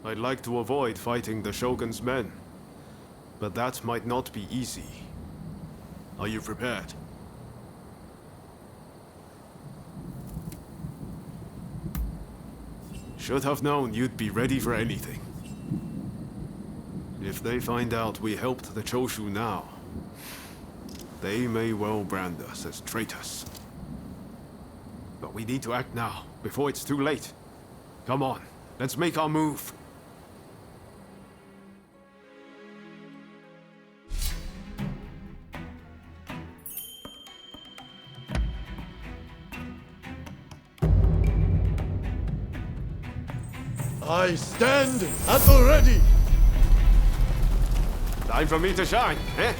I'd like to avoid fighting the Shogun's men, but that might not be easy. Are you prepared? Should have known you'd be ready for anything. If they find out we helped the Choshu now, they may well brand us as traitors. But we need to act now, before it's too late. Come on, let's make our move. I stand at the ready! Time for me to shine, eh?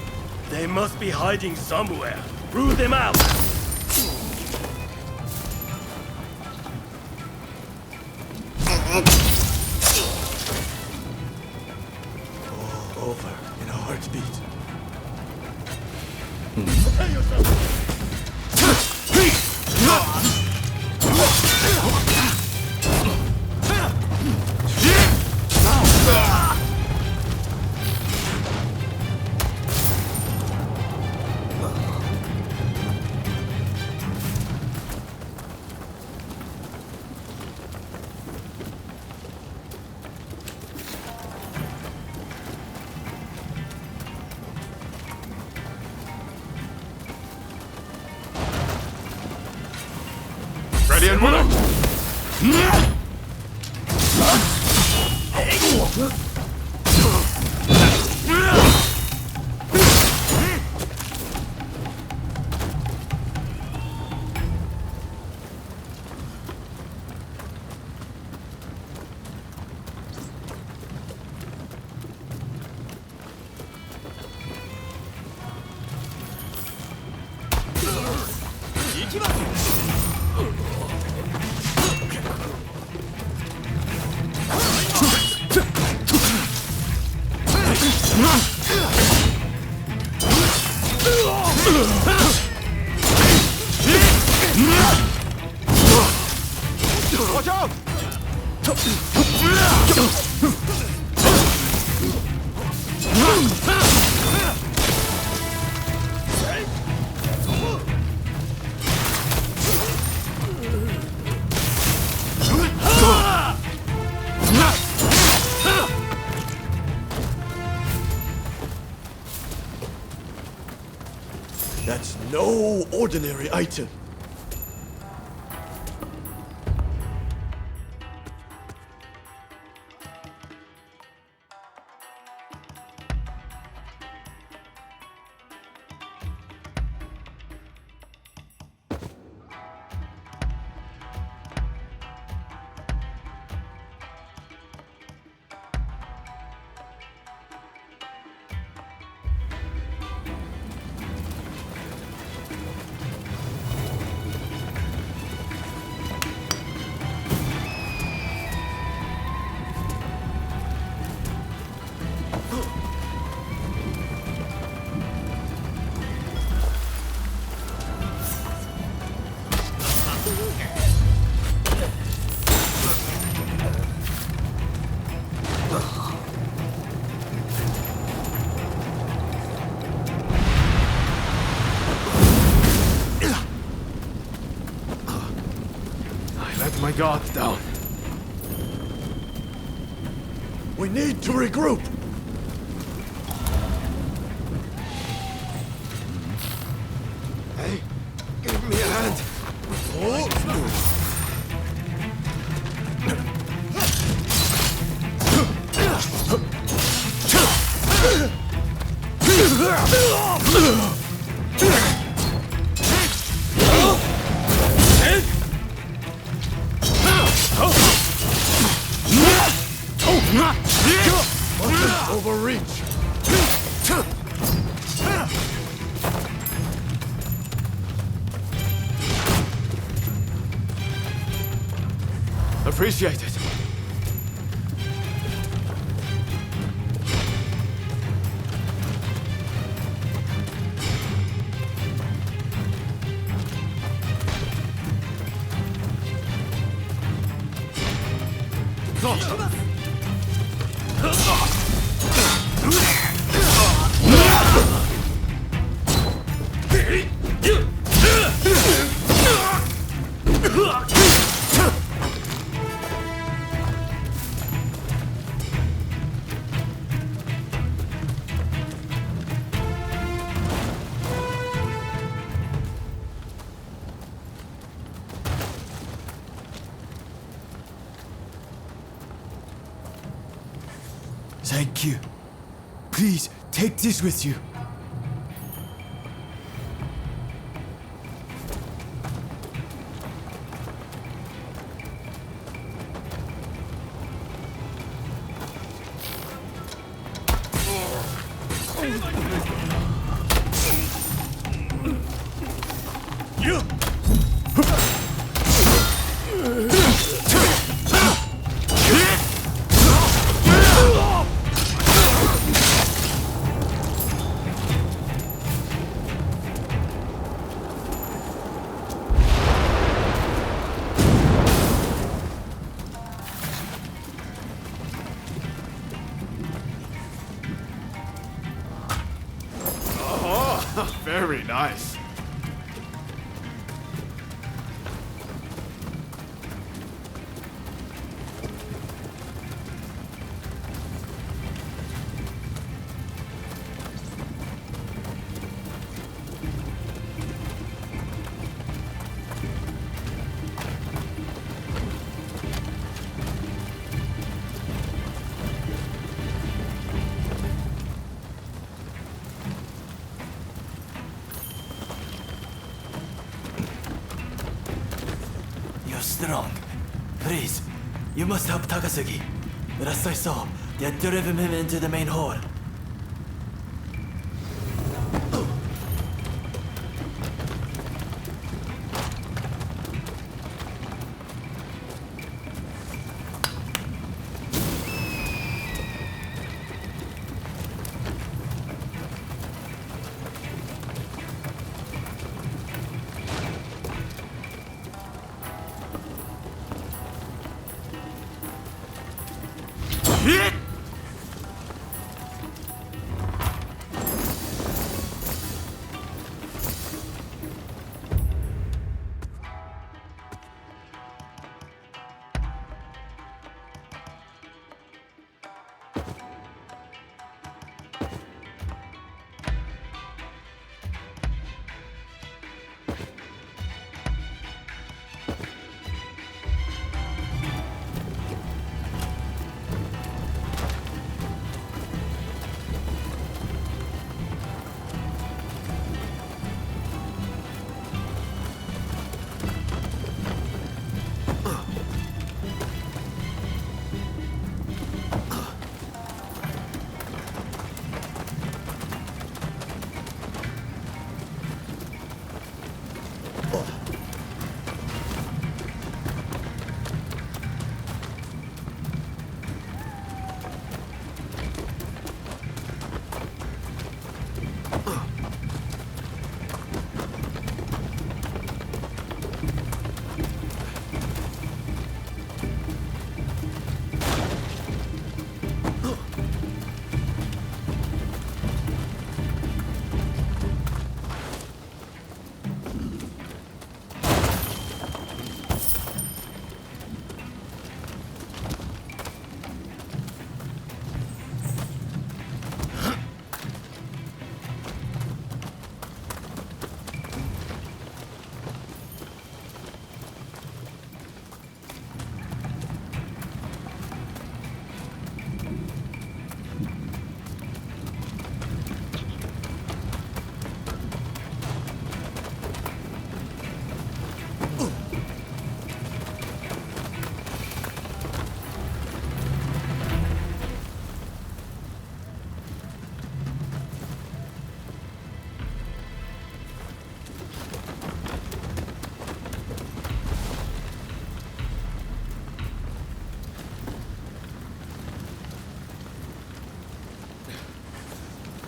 They must be hiding somewhere. Root them out! All over in a heartbeat. Prepare yourself! Ready and willing! Watch out! That's no ordinary item. My guard down. We need to regroup. Hey, give me a hand. Mustn't overreach. Appreciate it. shot! Thank you. Please, take this with you. Very nice. You're strong. Please, you must help Takasugi. Last I saw, they had driven him into the main hall.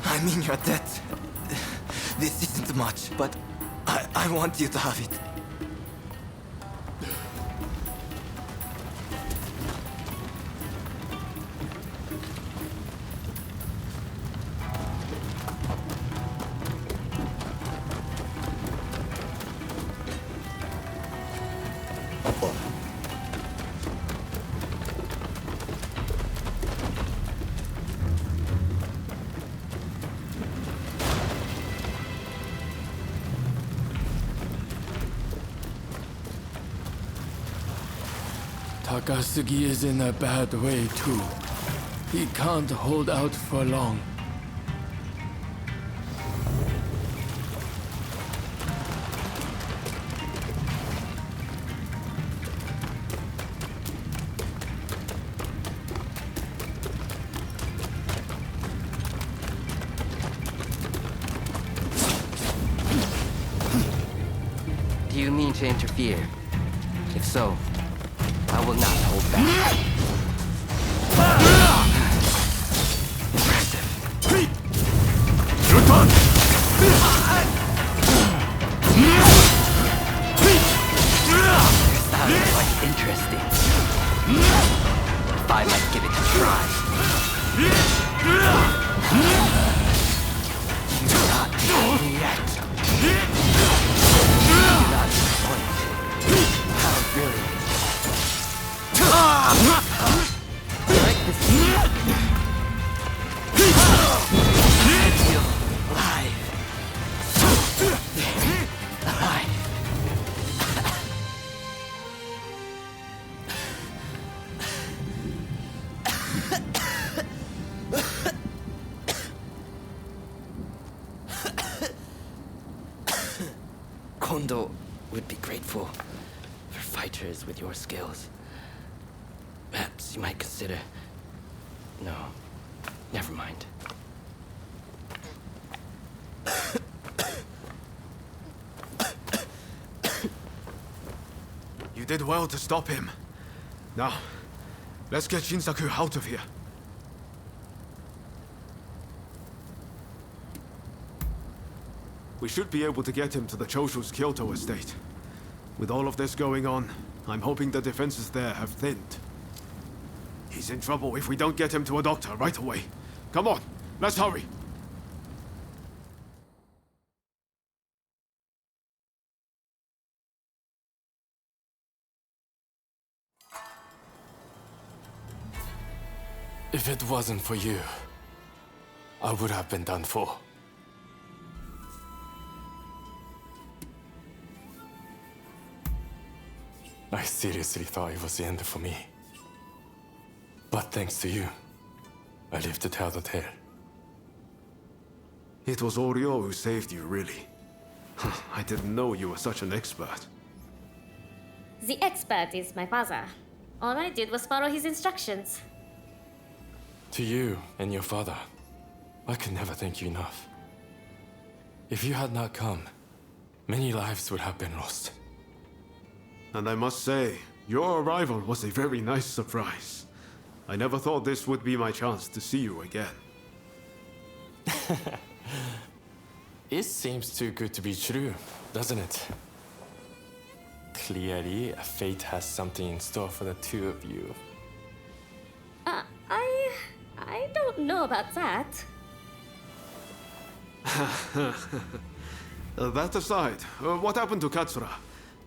I mean your debt. This isn't much, but I want you to have it. Takasugi is in a bad way too. He can't hold out for long. Do you mean to interfere? If so, I will not hold back. Impressive. Your turn! Your style is quite interesting. If I might give it a try. Not yet. Not disappointed. How brilliant. I like this. I feel alive. Alive. Kondo would be grateful for fighters with your skills. Perhaps you might consider... No, never mind. You did well to stop him. Now, let's get Shinsaku out of here. We should be able to get him to the Choshu's Kyoto estate. With all of this going on, I'm hoping the defenses there have thinned. He's in trouble if we don't get him to a doctor right away. Come on, let's hurry. If it wasn't for you, I would have been done for. I seriously thought it was the end for me. But thanks to you, I lived to tell the tale. It was Oryo who saved you, really. I didn't know you were such an expert. The expert is my father. All I did was follow his instructions. To you and your father, I could never thank you enough. If you had not come, many lives would have been lost. And I must say, your arrival was a very nice surprise. I never thought this would be my chance to see you again. It seems too good to be true, doesn't it? Clearly, fate has something in store for the two of you. I don't know about that. That aside, what happened to Katsura?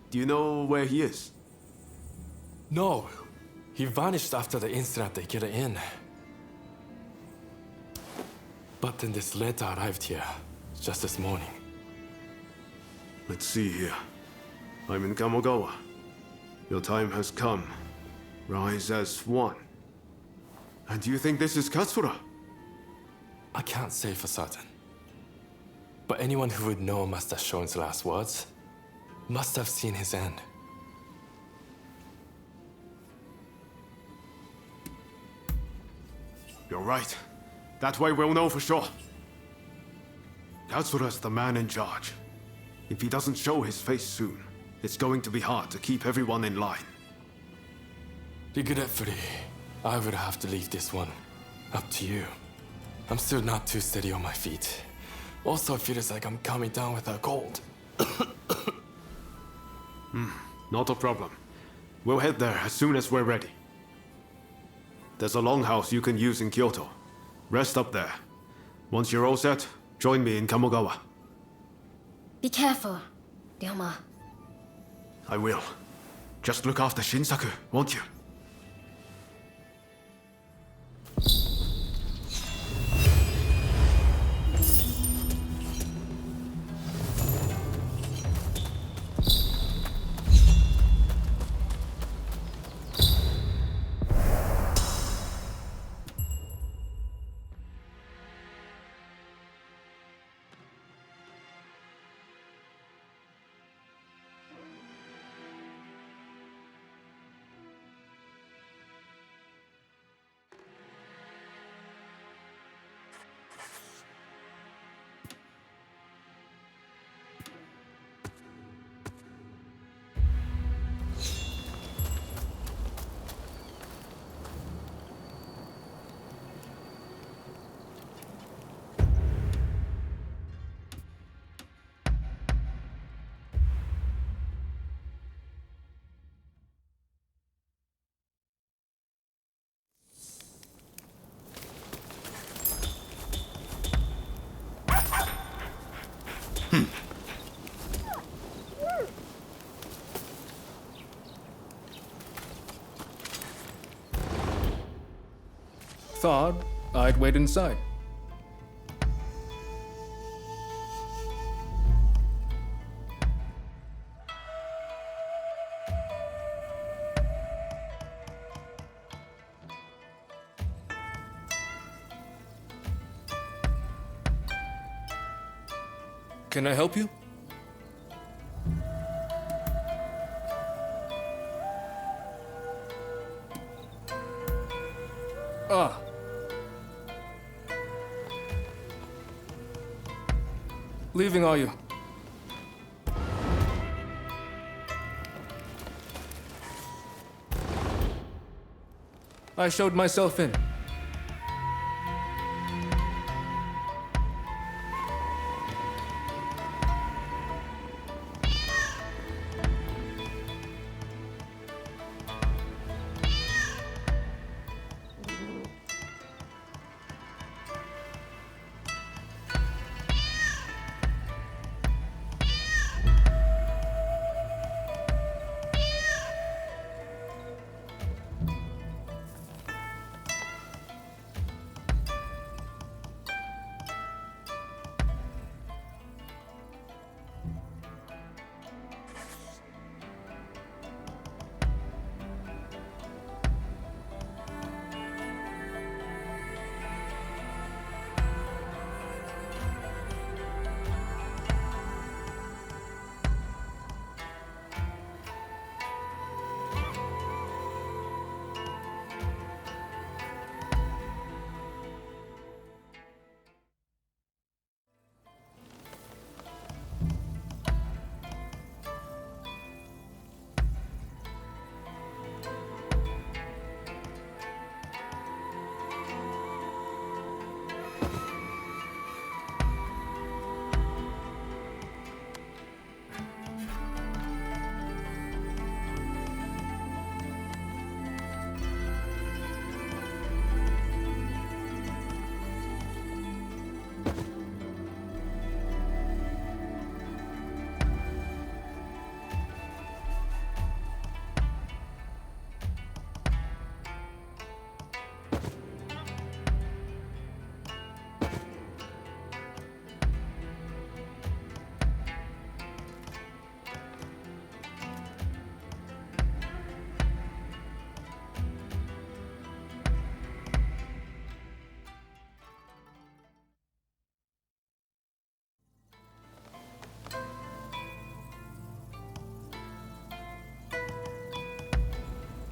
Do you know where he is? No, he vanished after the incident they get in. But then this letter arrived here, just this morning. Let's see here. I'm in Kamogawa. Your time has come. Rise as one. And do you think this is Katsura? I can't say for certain. But anyone who would know Master Shoin's last words must have seen his end. You're right. That way we'll know for sure. Katsura's the man in charge. If he doesn't show his face soon, it's going to be hard to keep everyone in line. Regretfully, I would have to leave this one up to you. I'm still not too steady on my feet. Also, it feels like I'm coming down with a cold. Not a problem. We'll head there as soon as we're ready. There's a longhouse you can use in Kyoto. Rest up there. Once you're all set, join me in Kamogawa. Be careful, Ryoma. I will. Just look after Shinsaku, won't you? Thought I'd wait inside. Can I help you? Ah. Leaving, are you? I showed myself in.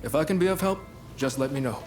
If I can be of help, just let me know.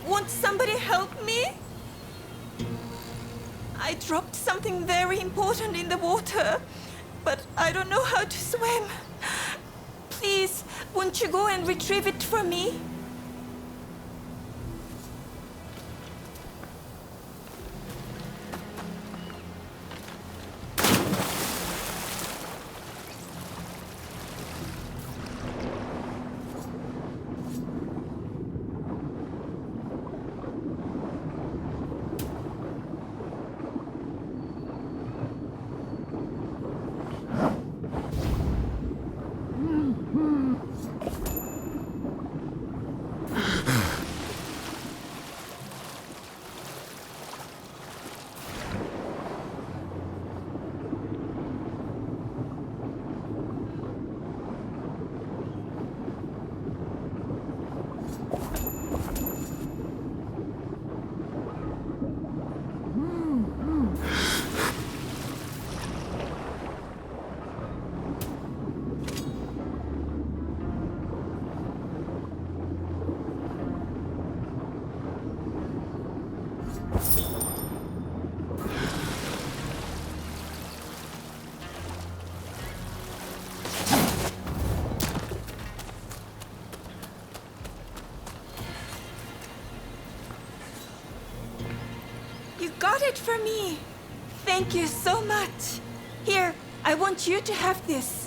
Won't somebody help me? I dropped something very important in the water, but I don't know how to swim. Please, won't you go and retrieve it for me? You got it for me. Thank you so much. Here, I want you to have this.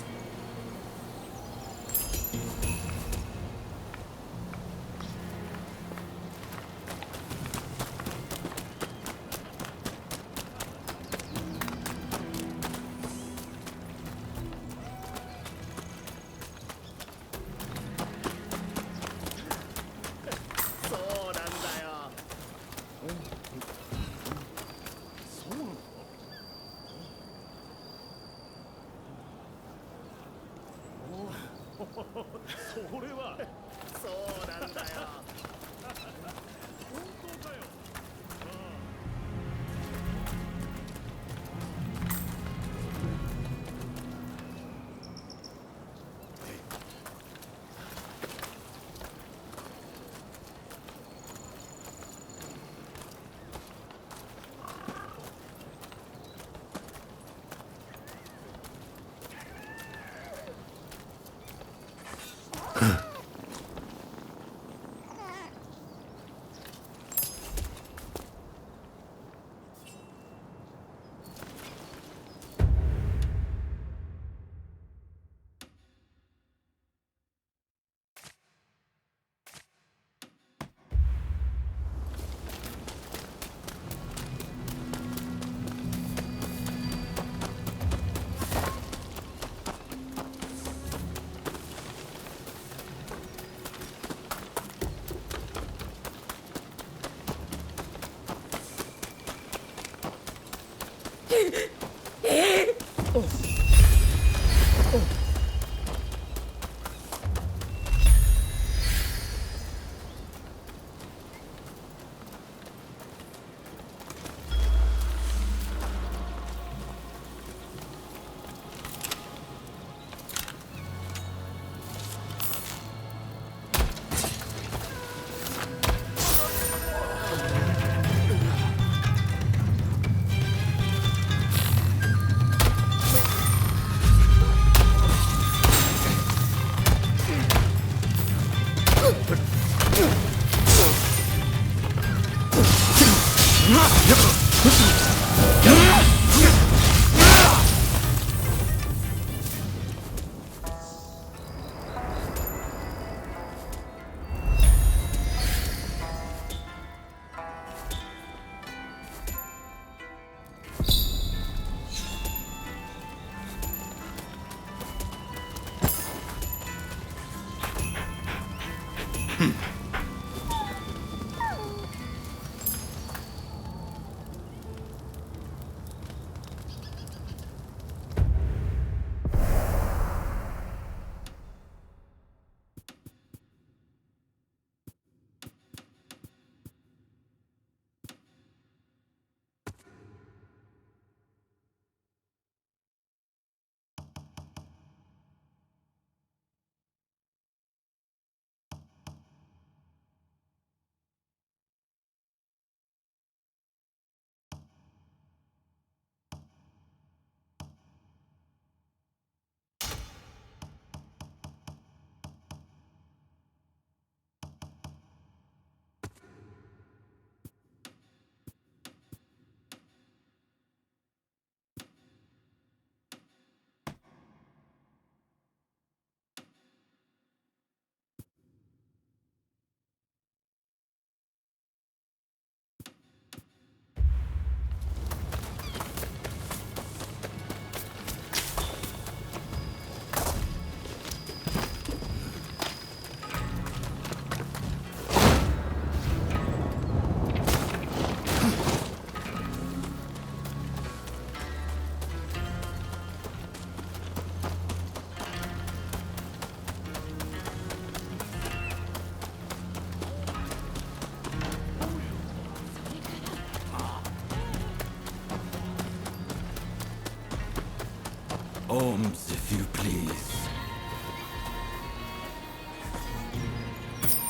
Holmes, if you please.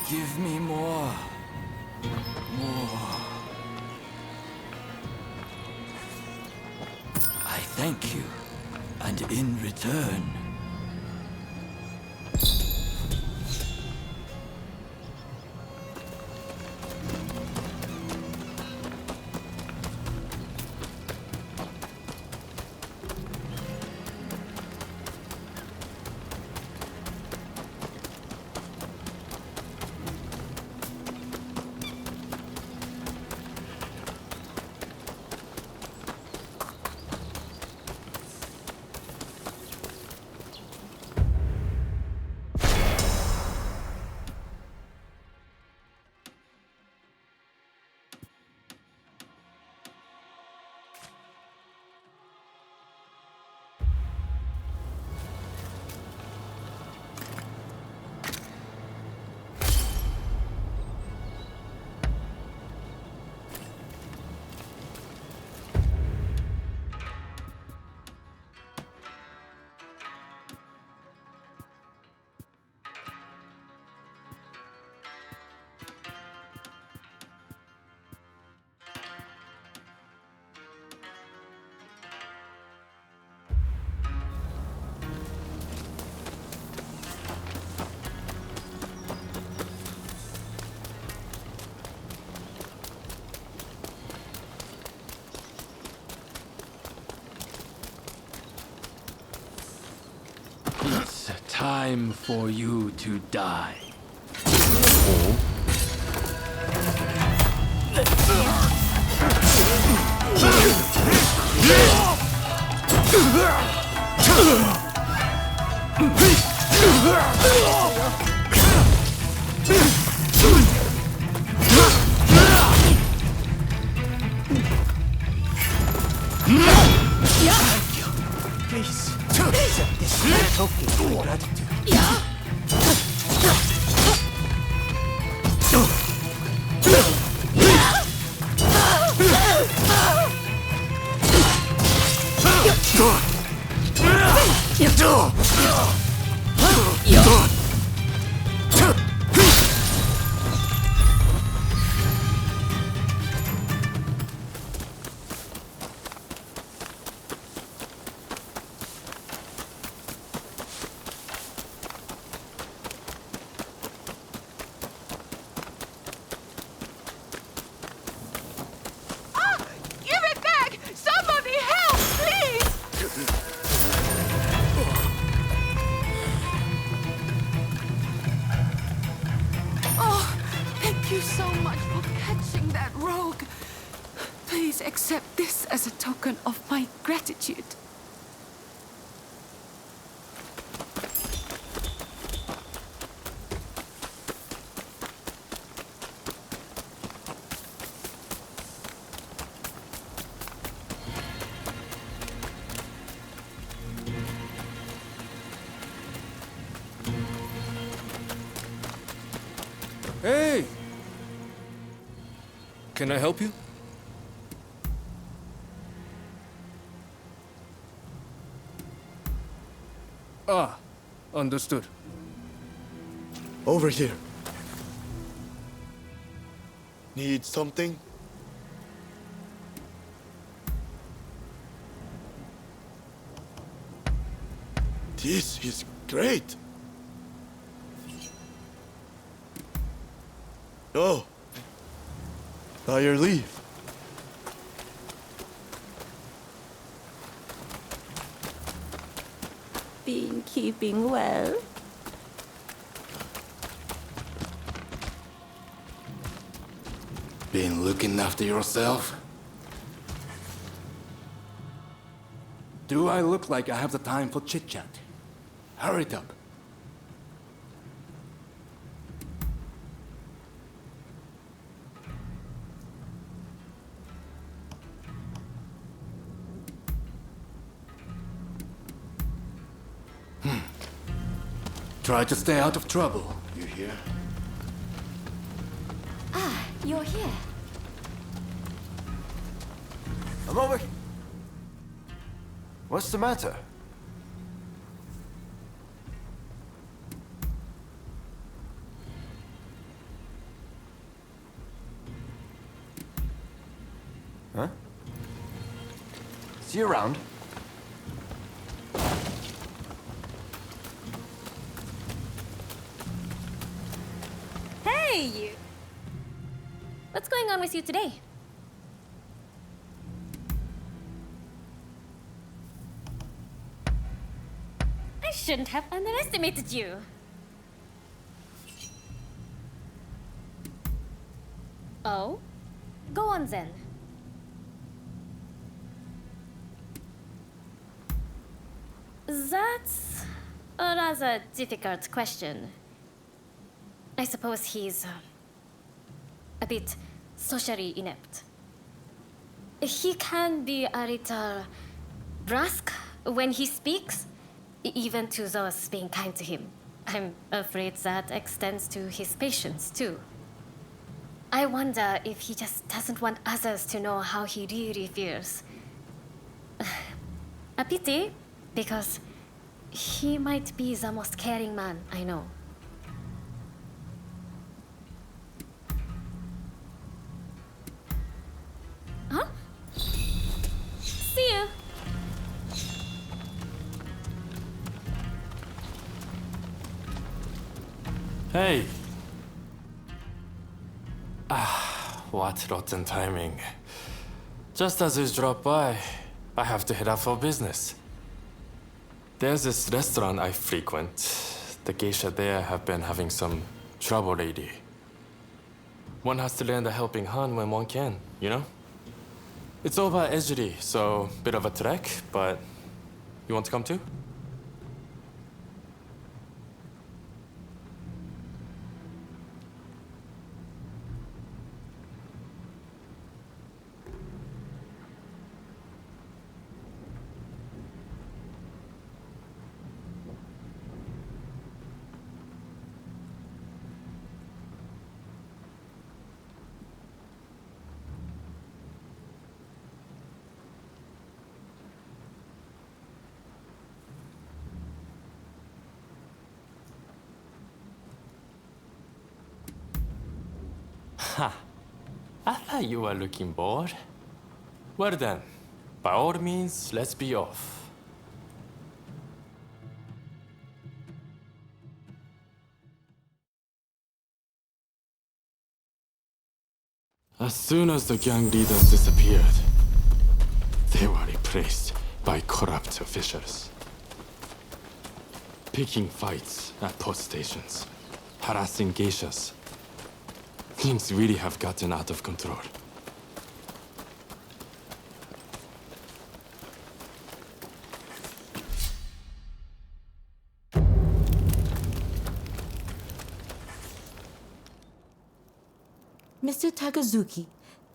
Give me more. More. I thank you. And in return... It's time for you to die. Please, accept this token of gratitude. Give it back! Somebody help, please! Oh, thank you so much for catching that rogue. Please accept this as a token of my gratitude. Hey! Can I help you? Ah, understood. Over here. Need something? This is great. Oh. Now your leave. Been keeping well? Been looking after yourself? Do I look like I have the time for chit-chat? Hurry it up. Try to stay out of trouble. You hear? Ah, you're here. I'm over. What's the matter? See you around. Hey, you! What's going on with you today? I shouldn't have underestimated you. Oh? Go on then. That's a rather difficult question. I suppose he's a bit socially inept. He can be a little brusque when he speaks, even to those being kind to him. I'm afraid that extends to his patients, too. I wonder if he just doesn't want others to know how he really feels. A pity, because he might be the most caring man I know. Huh? See you. Hey! What rotten timing. Just as you drop by, I have to head out for business. There's this restaurant I frequent. The geisha there have been having some trouble lately. One has to lend a helping hand when one can, you know? It's over at Ejiri, so bit of a trek, but you want to come too? I thought you were looking bored. Well then, by all means, let's be off. As soon as the gang leaders disappeared, they were replaced by corrupt officials. Picking fights at post stations, harassing geishas. Things really have gotten out of control. Mr. Takazuki,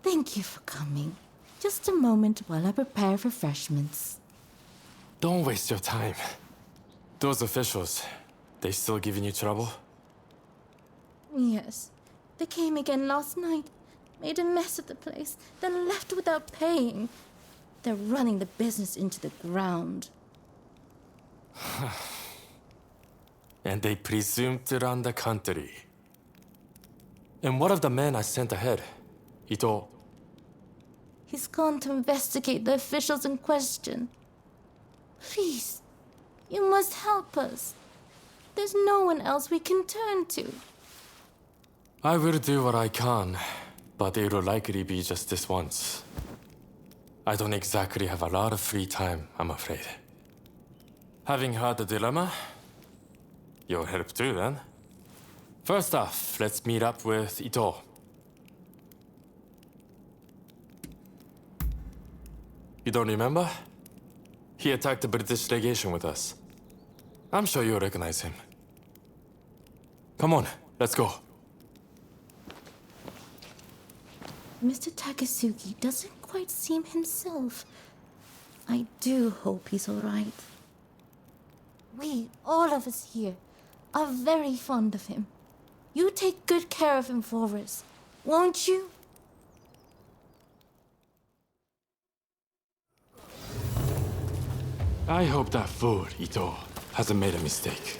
thank you for coming. Just a moment while I prepare refreshments. Don't waste your time. Those officials, they still giving you trouble? Yes. They came again last night, made a mess of the place, then left without paying. They're running the business into the ground. And they presume to run the country. And what of the man I sent ahead? Ito. He's gone to investigate the officials in question. Please, you must help us. There's no one else we can turn to. I will do what I can, but it'll likely be just this once. I don't exactly have a lot of free time, I'm afraid. Having heard the dilemma, you'll help too, then. First off, let's meet up with Ito. You don't remember? He attacked the British legation with us. I'm sure you'll recognize him. Come on, let's go. Mr. Takasugi doesn't quite seem himself. I do hope he's all right. We, all of us here, are very fond of him. You take good care of him for us, won't you? I hope that fool, Ito, hasn't made a mistake.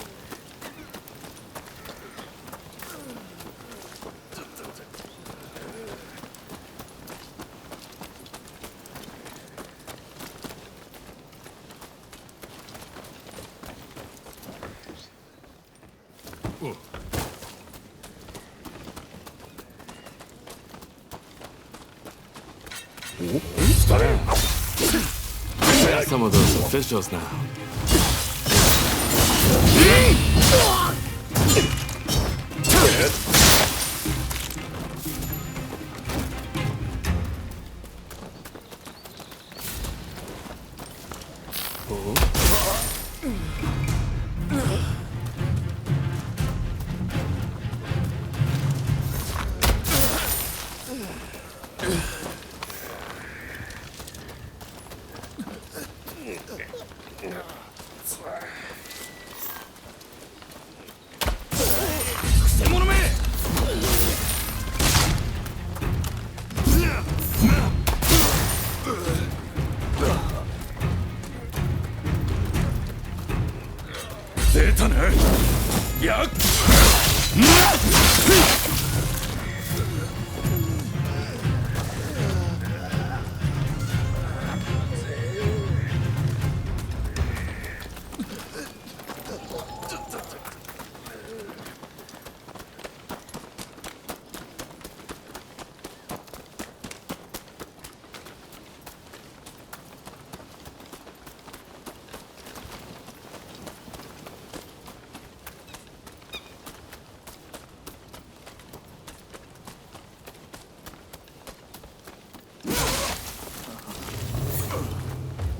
Some of those officials now.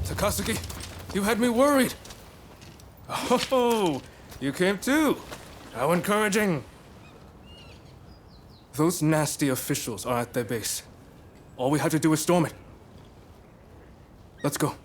Takasugi, you had me worried. Oh, you came too. How encouraging. Those nasty officials are at their base. All we have to do is storm it. Let's go.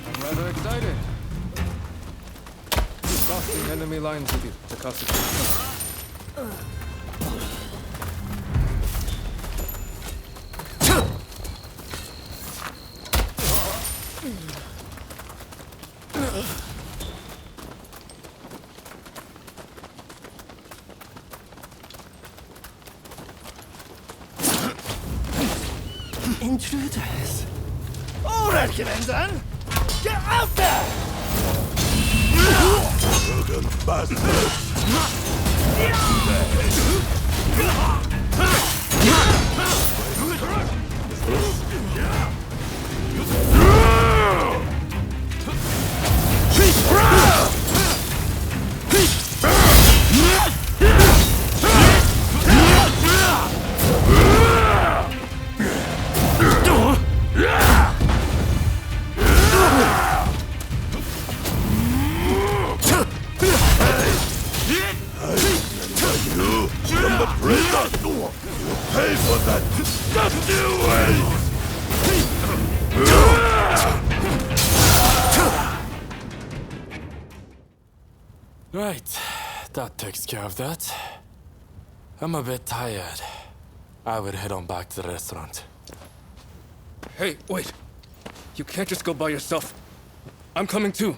I'm rather excited. Crossing enemy lines with you, Takasugi. Intruders. All right, Kimendan. Get out there! Broken bastards! Pay for that dusty waste! Right, that takes care of that. I'm a bit tired. I would head on back to the restaurant. Hey, wait. You can't just go by yourself. I'm coming too.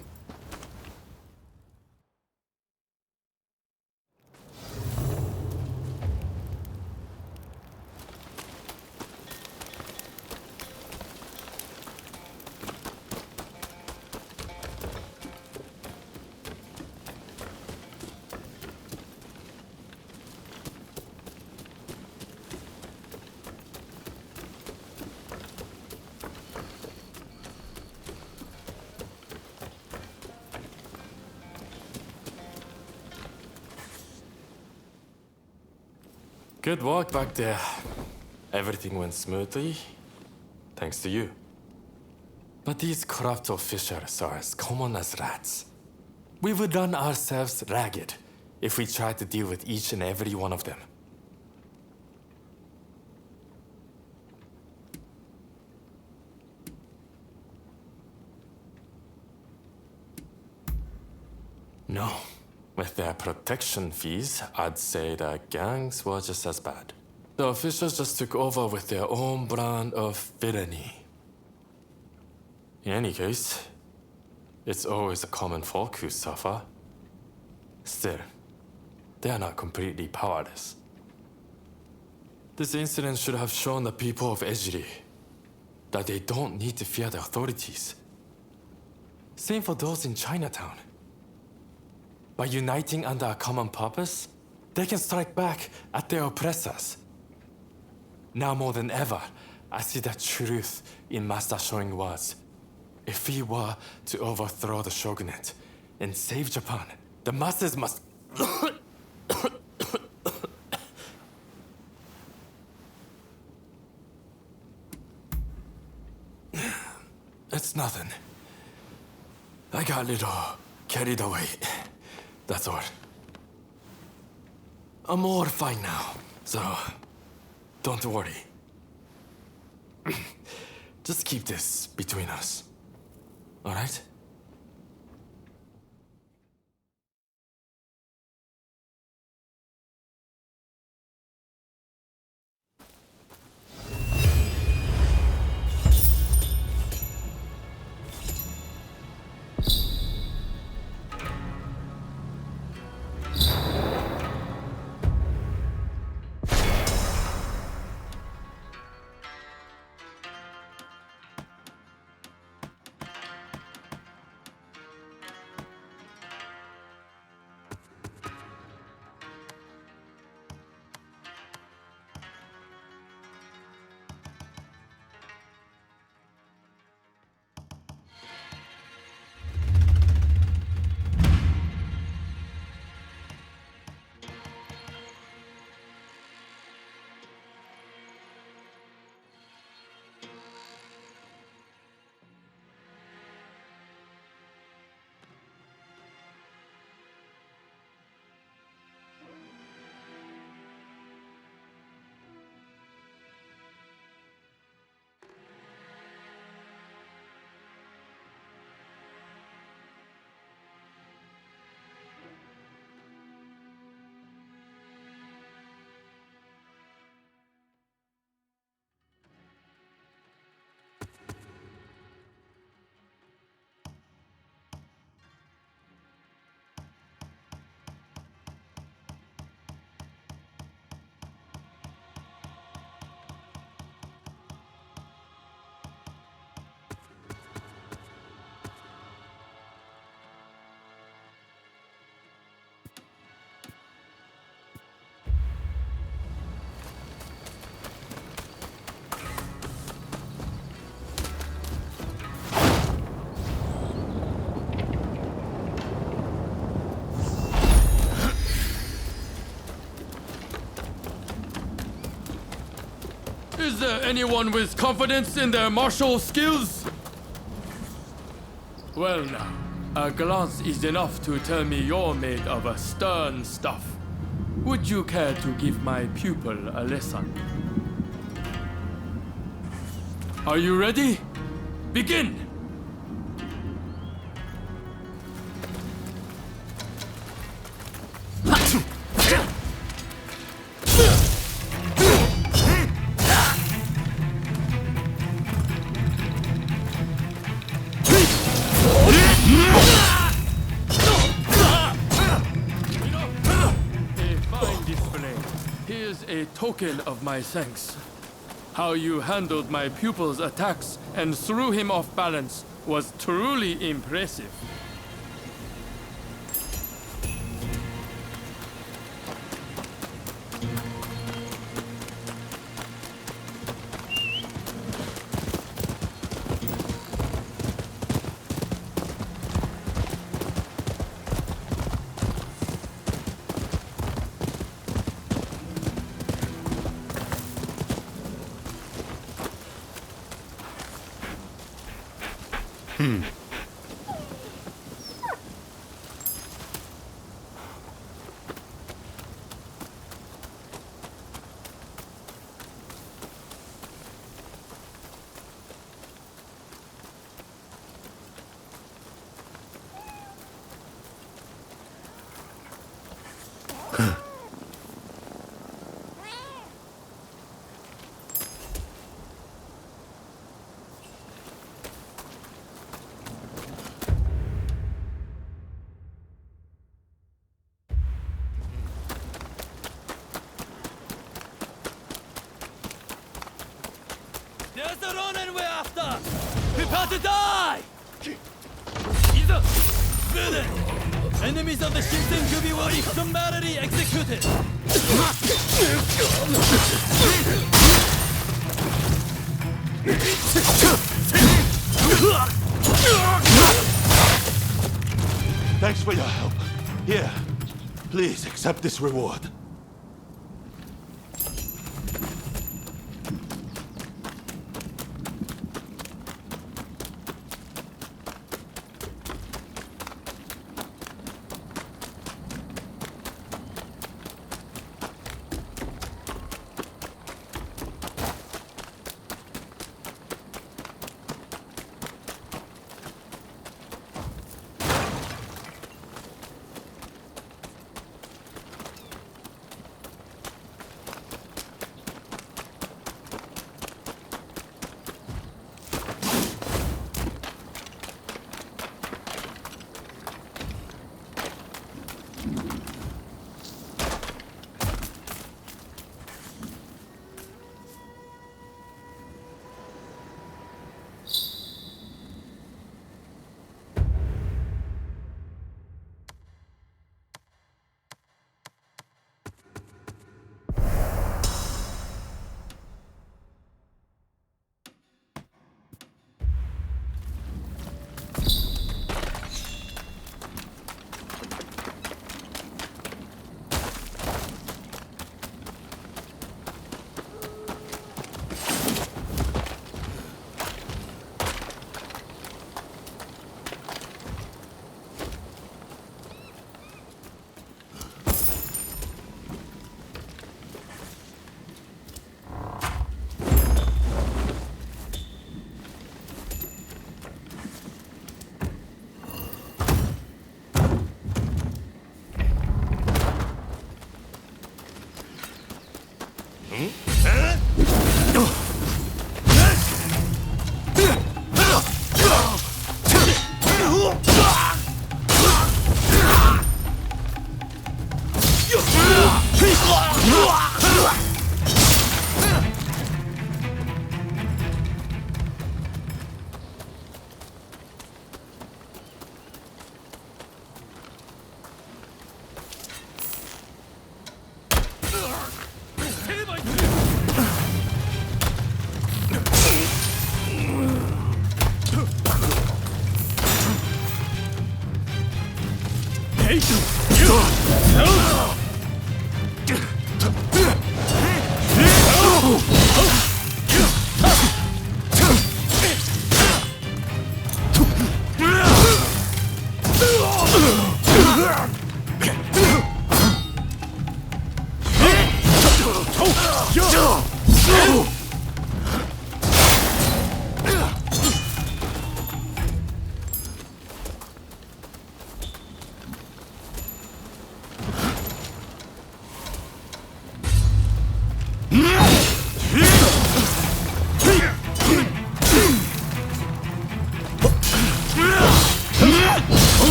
Good work back there. Everything went smoothly, thanks to you. But these corrupt officials are as common as rats. We would run ourselves ragged if we tried to deal with each and every one of them. No, with their their protection fees, I'd say the gangs were just as bad. The officials just took over with their own brand of villainy. In any case, it's always the common folk who suffer. Still, they are not completely powerless. This incident should have shown the people of Ejiri that they don't need to fear the authorities. Same for those in Chinatown. By uniting under a common purpose, they can strike back at their oppressors. Now more than ever, I see the truth in Master showing words. If we were to overthrow the shogunate and save Japan, the masses must... It's nothing. I got a little carried away. That's all. I'm all fine now, so don't worry. Just keep this between us. All right? Is there anyone with confidence in their martial skills? Well now, a glance is enough to tell me you're made of a stern stuff. Would you care to give my pupil a lesson? Are you ready? Begin! Token of my thanks. How you handled my pupil's attacks and threw him off balance was truly impressive. the Rōnin we're after! Prepare to die! Enemies of the Shinsen-Gubi will be summarily executed! Thanks for your help. Here, please accept this reward.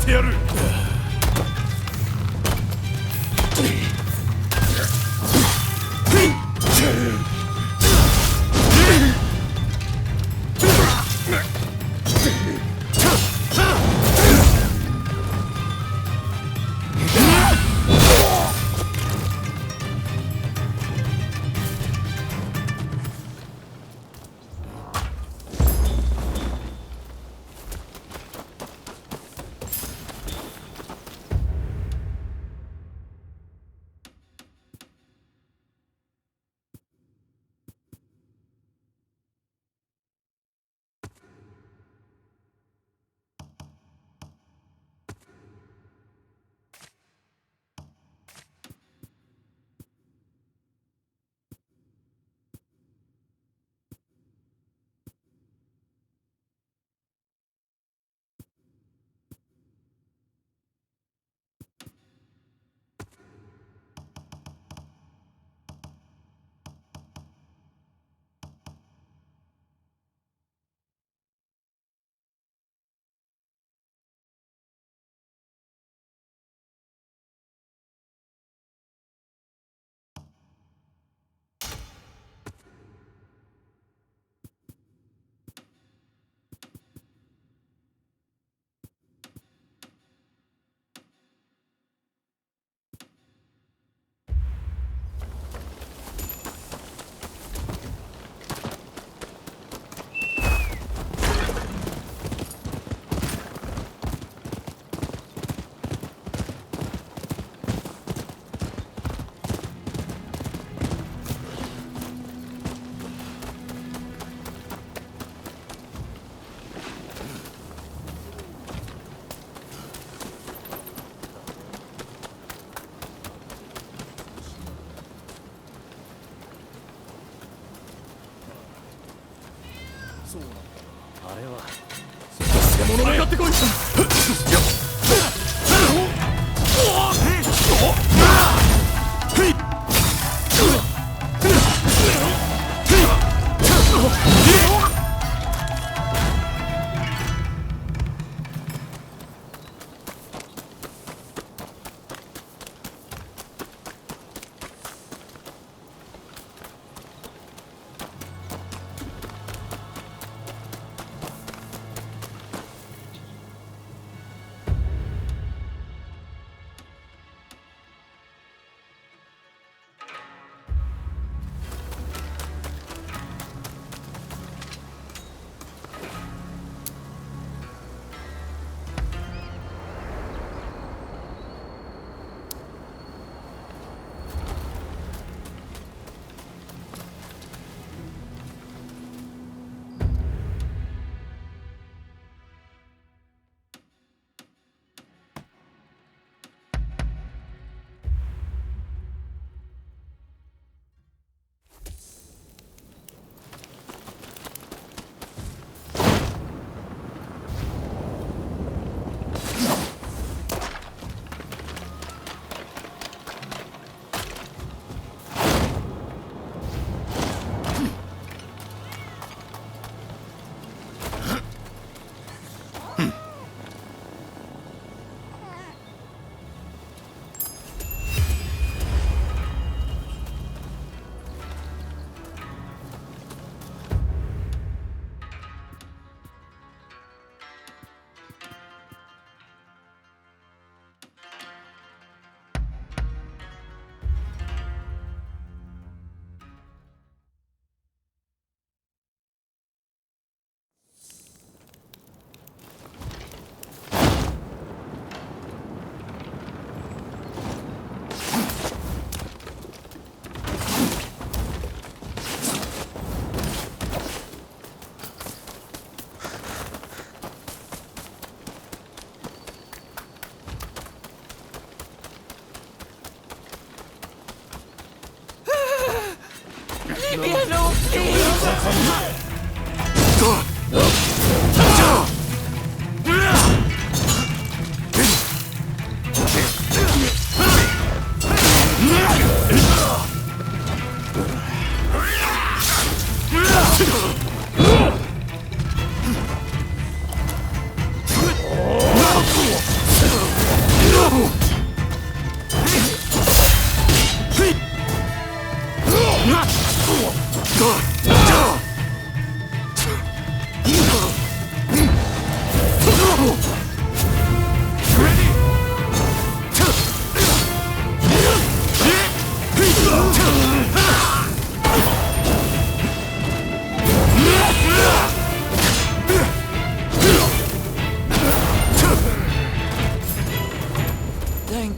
てやる。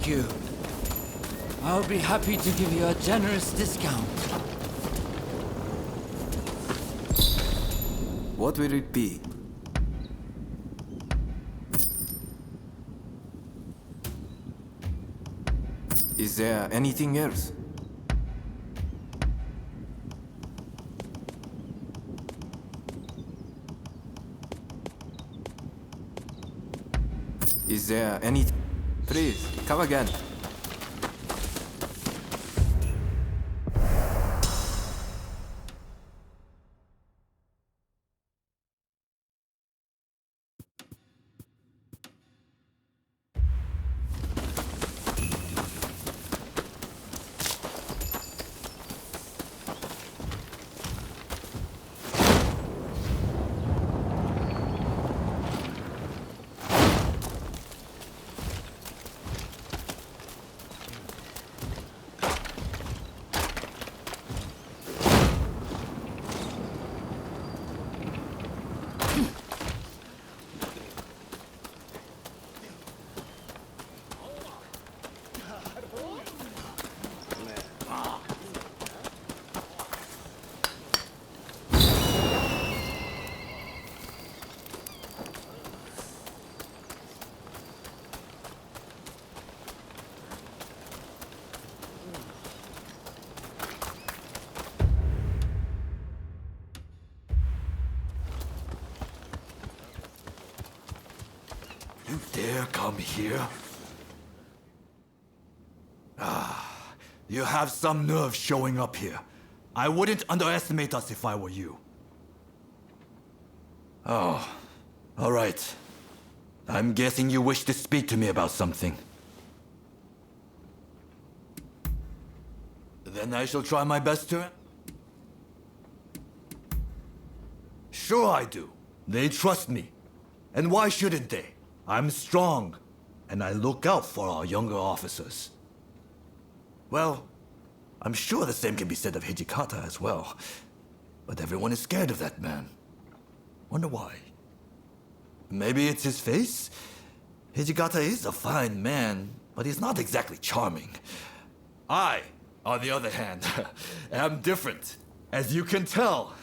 Thank you. I'll be happy to give you a generous discount. What will it be? Is there anything else? Is there any... Please, come again. You dare come here? You have some nerve showing up here. I wouldn't underestimate us if I were you. Oh, all right. I'm guessing you wish to speak to me about something. Then I shall try my best to... Sure I do. They trust me. And why shouldn't they? I'm strong, and I look out for our younger officers. Well, I'm sure the same can be said of Hijikata as well. But everyone is scared of that man. Wonder why? Maybe it's his face? Hijikata is a fine man, but he's not exactly charming. I, on the other hand, am different, as you can tell.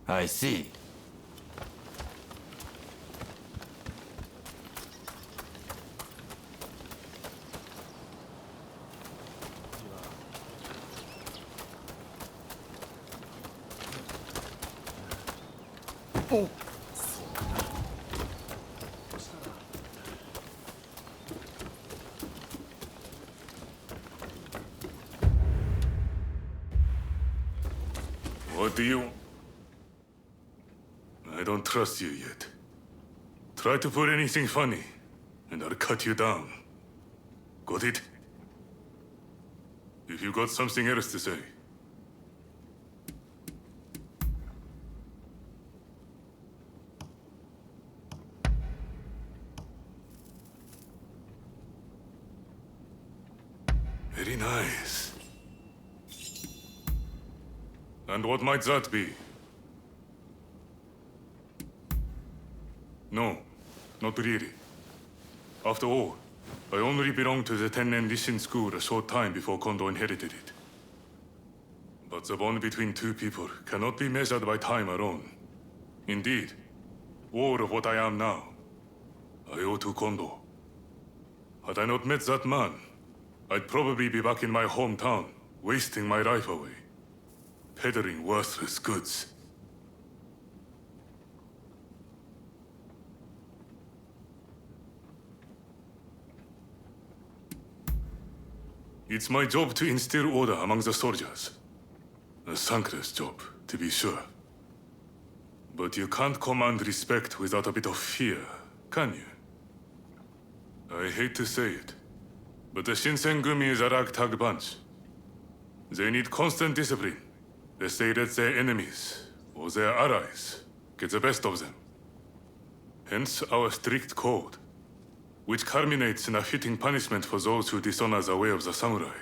I see. Oh. What do you... I don't trust you yet. Try to put anything funny, and I'll cut you down. Got it? If you got something else to say. Very nice. And what might that be? No, not really. After all, I only belonged to the Tennen Rishin school a short time before Kondo inherited it. But the bond between two people cannot be measured by time alone. Indeed, all of what I am now, I owe to Kondo. Had I not met that man, I'd probably be back in my hometown, wasting my life away, peddling worthless goods. It's my job to instill order among the soldiers. A thankless job, to be sure. But you can't command respect without a bit of fear, can you? I hate to say it, but the Shinsengumi is a ragtag bunch. They need constant discipline, lest they let their enemies, or their allies, get the best of them. Hence our strict code, which culminates in a fitting punishment for those who dishonor the way of the samurai.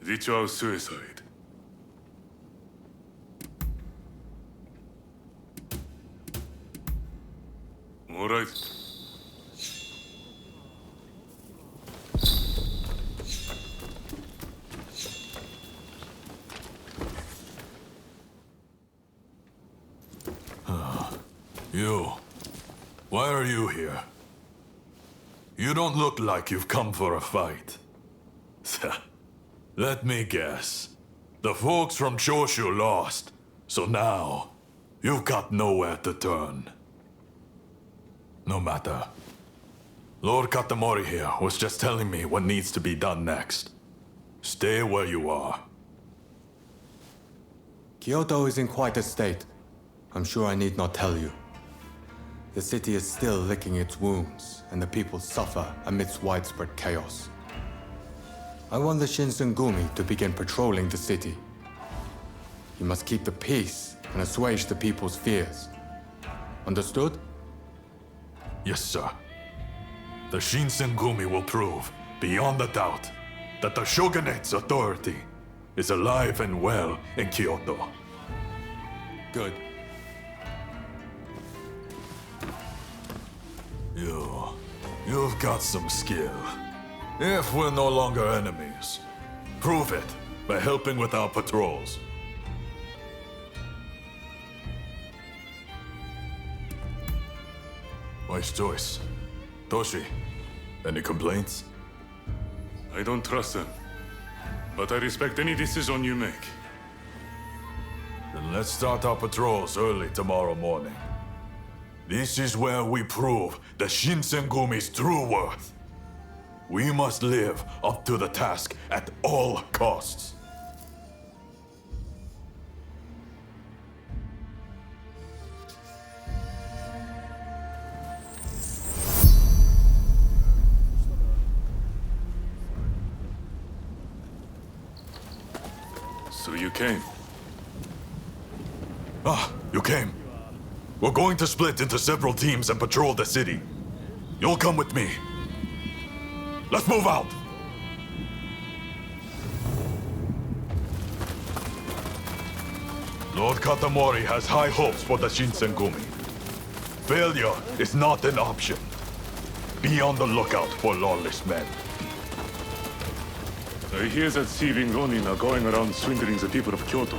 Ritual suicide. All right. You. Why are you here? You don't look like you've come for a fight. Let me guess. The folks from Choshu lost, so now you've got nowhere to turn. No matter. Lord Katamori here was just telling me what needs to be done next. Stay where you are. Kyoto is in quite a state. I'm sure I need not tell you. The city is still licking its wounds, and the people suffer amidst widespread chaos. I want the Shinsengumi to begin patrolling the city. You must keep the peace and assuage the people's fears. Understood? Yes, sir. The Shinsengumi will prove, beyond a doubt, that the Shogunate's authority is alive and well in Kyoto. Good. You've got some skill. If we're no longer enemies, prove it by helping with our patrols. Wise choice. Toshi, any complaints? I don't trust them, but I respect any decision you make. Then let's start our patrols early tomorrow morning. This is where we prove the Shinsengumi's true worth. We must live up to the task at all costs. So you came. Ah, you came. We're going to split into several teams and patrol the city. You'll come with me. Let's move out! Lord Katamori has high hopes for the Shinsengumi. Failure is not an option. Be on the lookout for lawless men. I hear that thieving Rōnin are going around swindling the people of Kyoto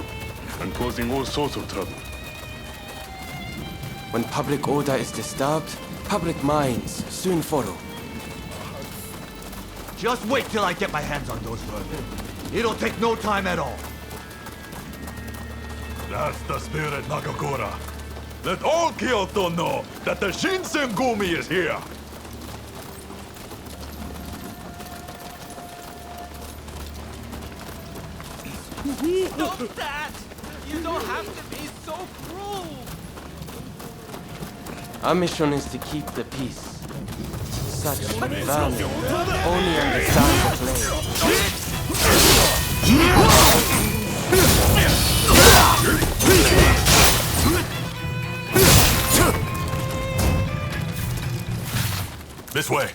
and causing all sorts of trouble. When public order is disturbed, public minds soon follow. Just wait till I get my hands on those vermin. It'll take no time at all. That's the spirit, Nakakura. Let all Kyoto know that the Shinsengumi is here. Stop that! You don't have to be so cruel! Our mission is to keep the peace. Such vermin only understand the blade. This way.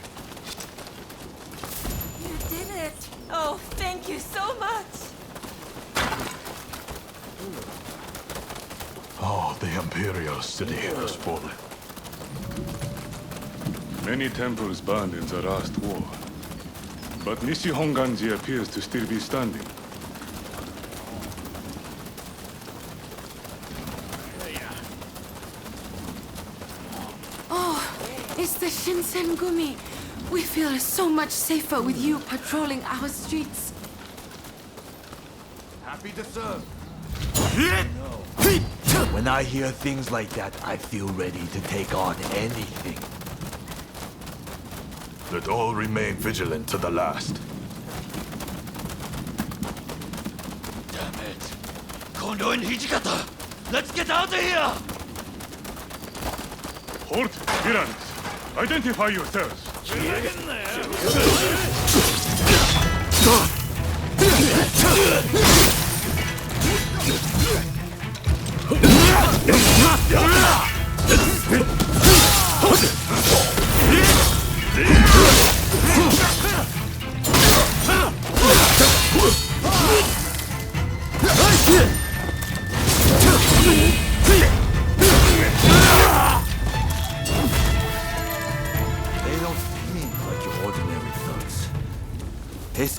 You did it! Oh, thank you so much! Oh, the Imperial city has fallen. Many temples burned in the last war, but Nishihonganji appears to still be standing. It's the Shinsengumi. We feel so much safer with you patrolling our streets. Happy to serve. When I hear things like that, I feel ready to take on anything. Let all remain vigilant to the last. Damn it. Kondo and Hijikata! Let's get out of here! Halt! Villains! Identify yourselves!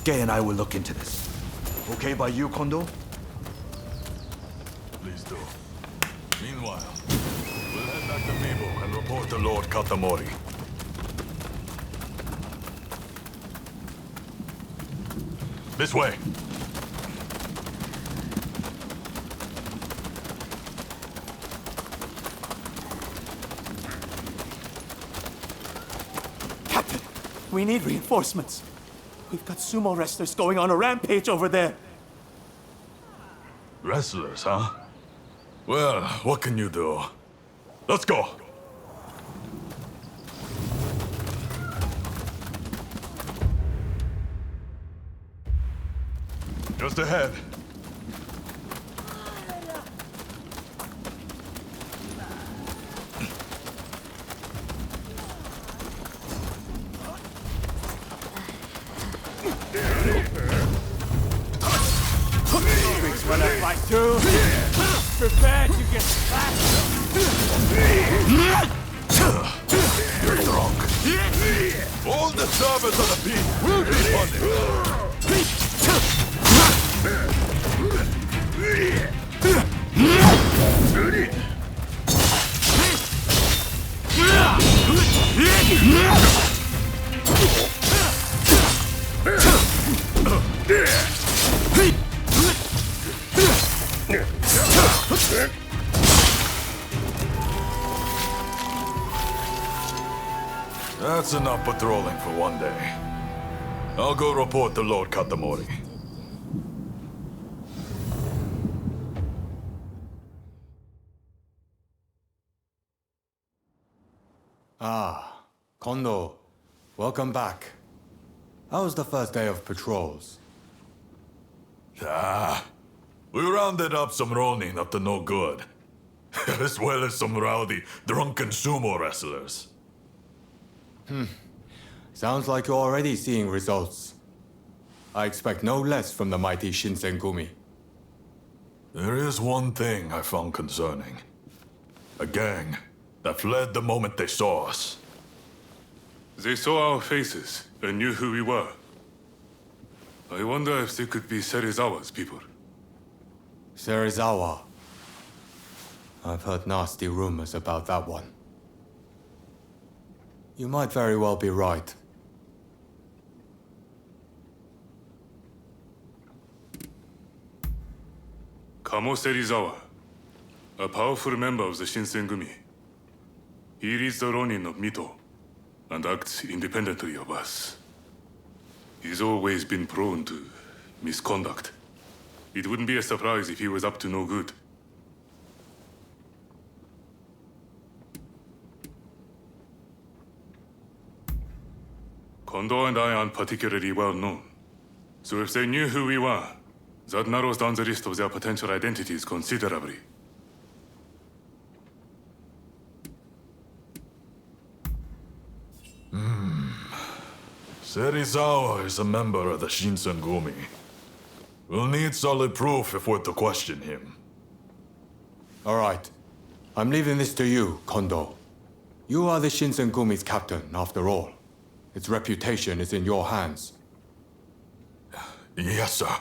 Daisuke and I will look into this. Okay by you, Kondo? Please do. Meanwhile, we'll head back to Mibo and report to Lord Katamori. This way. Captain, we need reinforcements. We've got sumo wrestlers going on a rampage over there. Wrestlers, huh? Well, what can you do? Let's go! Just ahead. Freaks wanna fight too? Prepare to get slashed! You're drunk. All the servants of the peace will be punished. That's enough patrolling for one day. I'll go report to Lord Katamori. Ah, Kondo. Welcome back. How was the first day of patrols? We rounded up some Rōnin up to no good. As well as some rowdy, drunken sumo wrestlers. Sounds like you're already seeing results. I expect no less from the mighty Shinsengumi. There is one thing I found concerning. A gang that fled the moment they saw us. They saw our faces and knew who we were. I wonder if they could be Serizawa's people. Serizawa. I've heard nasty rumors about that one. You might very well be right. Kamo Serizawa, a powerful member of the Shinsengumi. He leads the Rōnin of Mito and acts independently of us. He's always been prone to misconduct. It wouldn't be a surprise if he was up to no good. Kondo and I aren't particularly well known. So if they knew who we were, that narrows down the list of their potential identities considerably. Serizawa is a member of the Shinsengumi. We'll need solid proof if we're to question him. All right. I'm leaving this to you, Kondo. You are the Shinsengumi's captain, after all. Its reputation is in your hands. Yes, sir.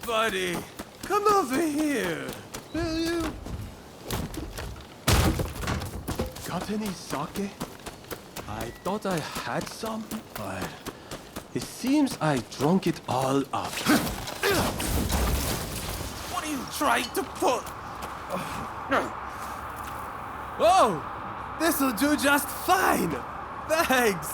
buddy. Come over here, will you? Got any sake? I thought I had some, but it seems I drunk it all up. What are you trying to pull? Oh, this'll do just fine. Thanks.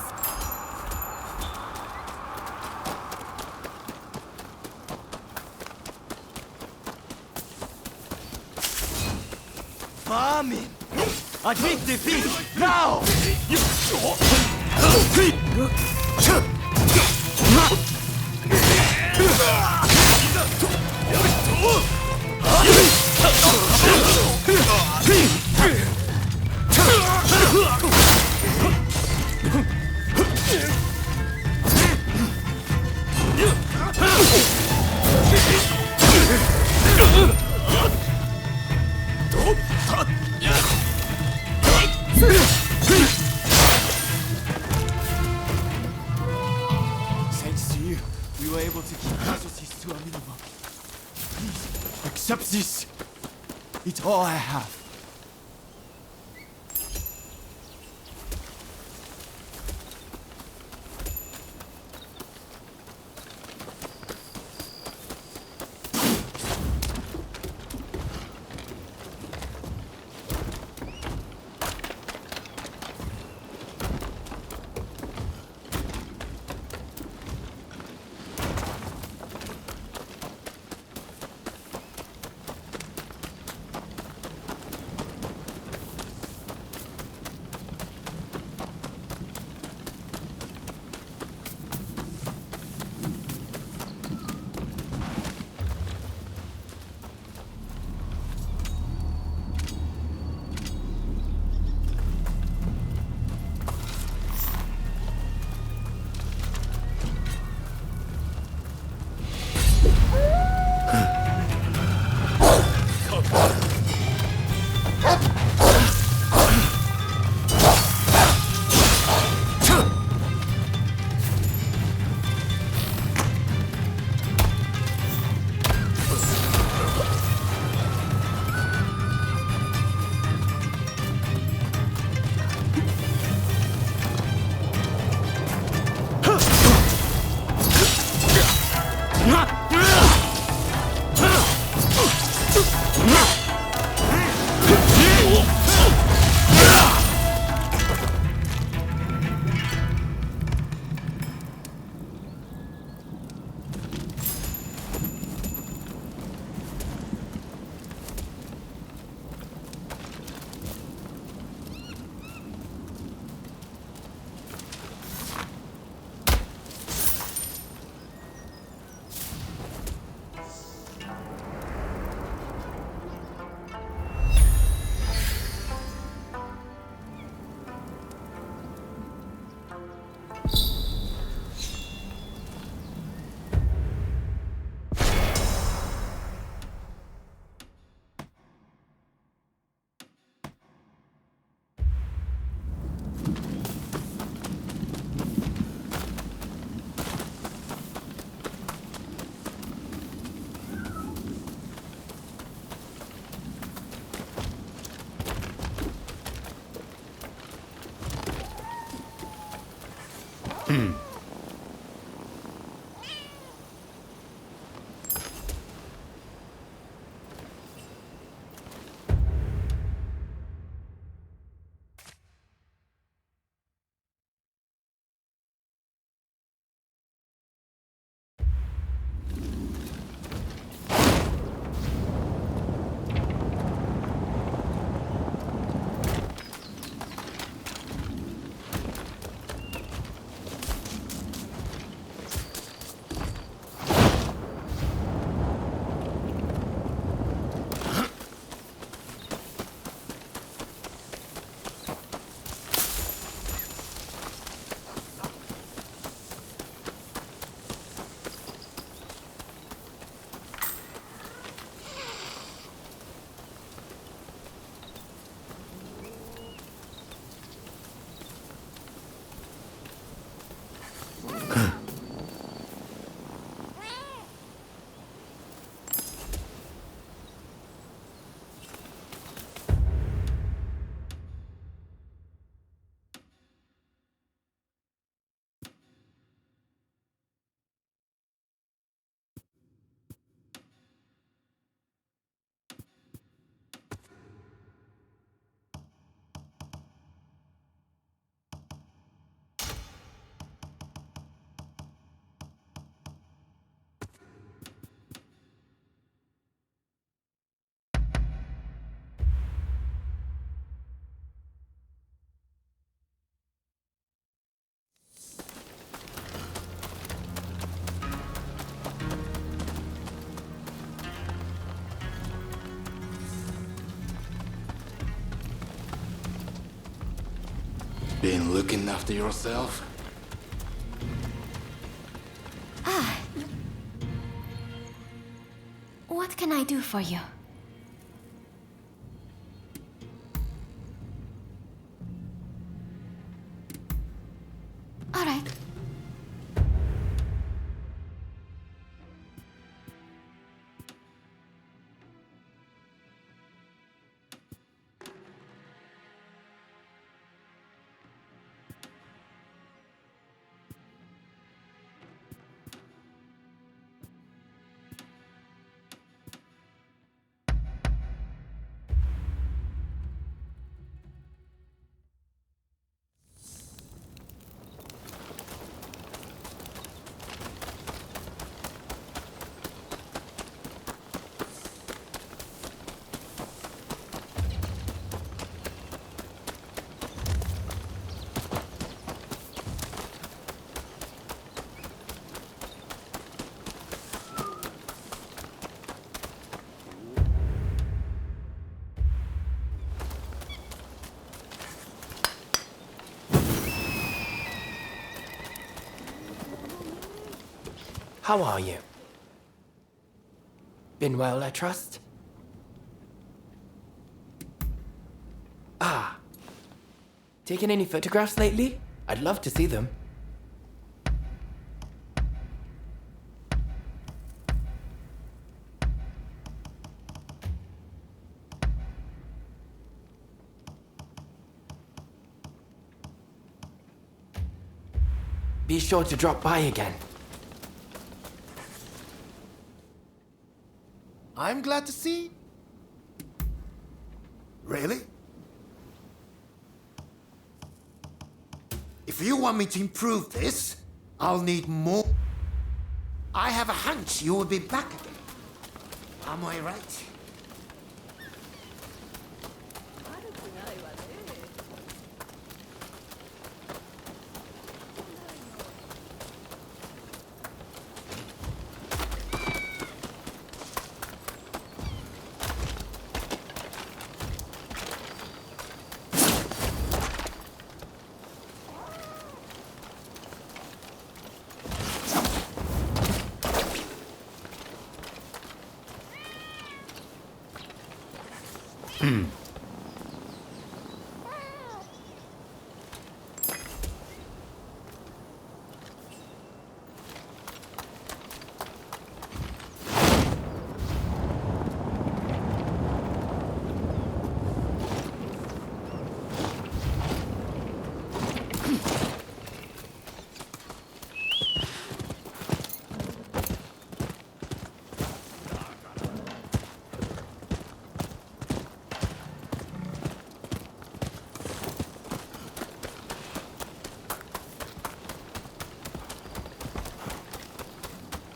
Famine! Admit defeat! Now! Thanks to you, we were able to keep casualties to a minimum. Please, accept this. It's all I have. looking after yourself? What can I do for you? All right. How are you? Been well, I trust? Ah. Taken any photographs lately? I'd love to see them. Be sure to drop by again. I'm glad to see. Really? If you want me to improve this, I'll need more. I have a hunch you will be back again. Am I right?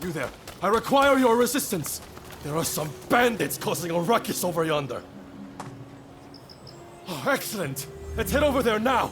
You there. I require your resistance. There are some bandits causing a ruckus over yonder. Oh, excellent. Let's head over there now.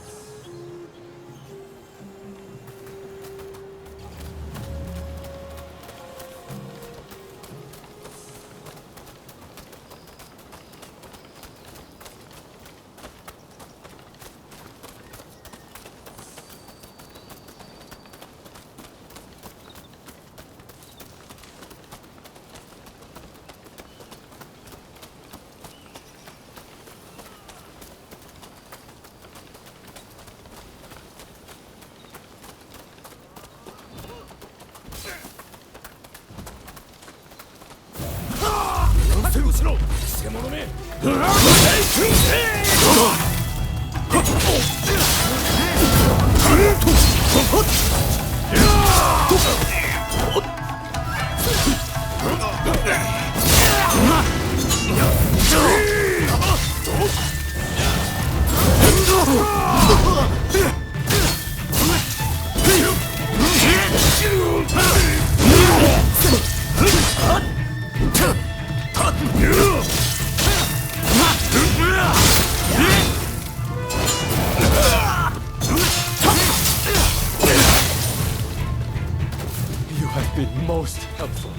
You have been most helpful.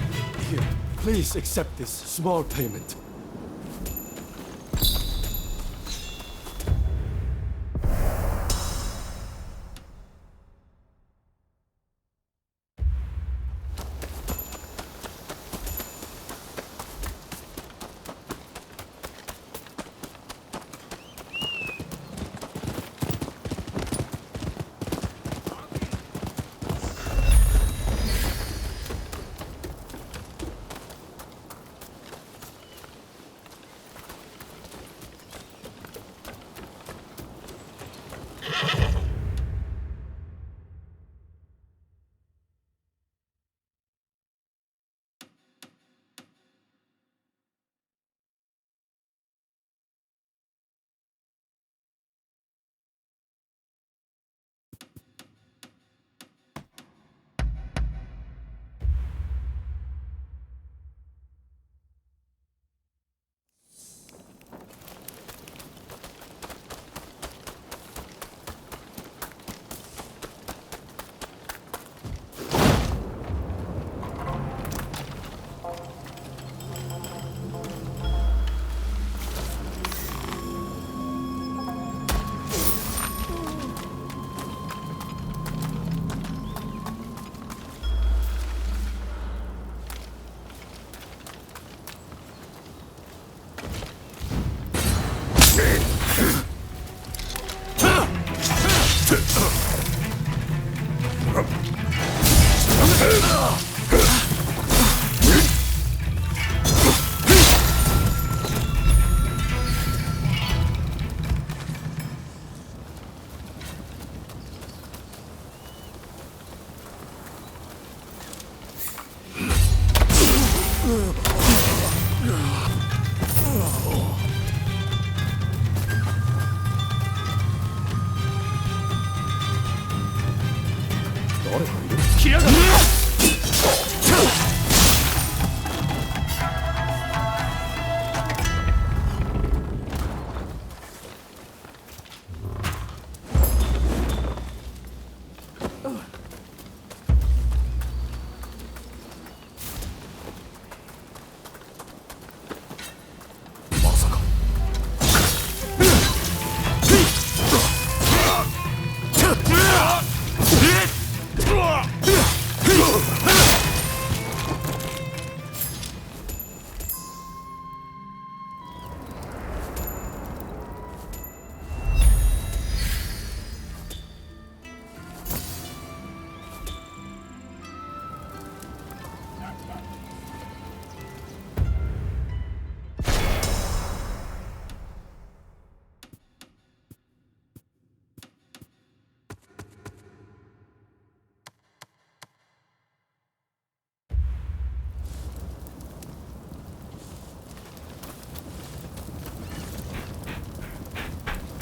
Here, please accept this small payment.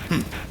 Hmm.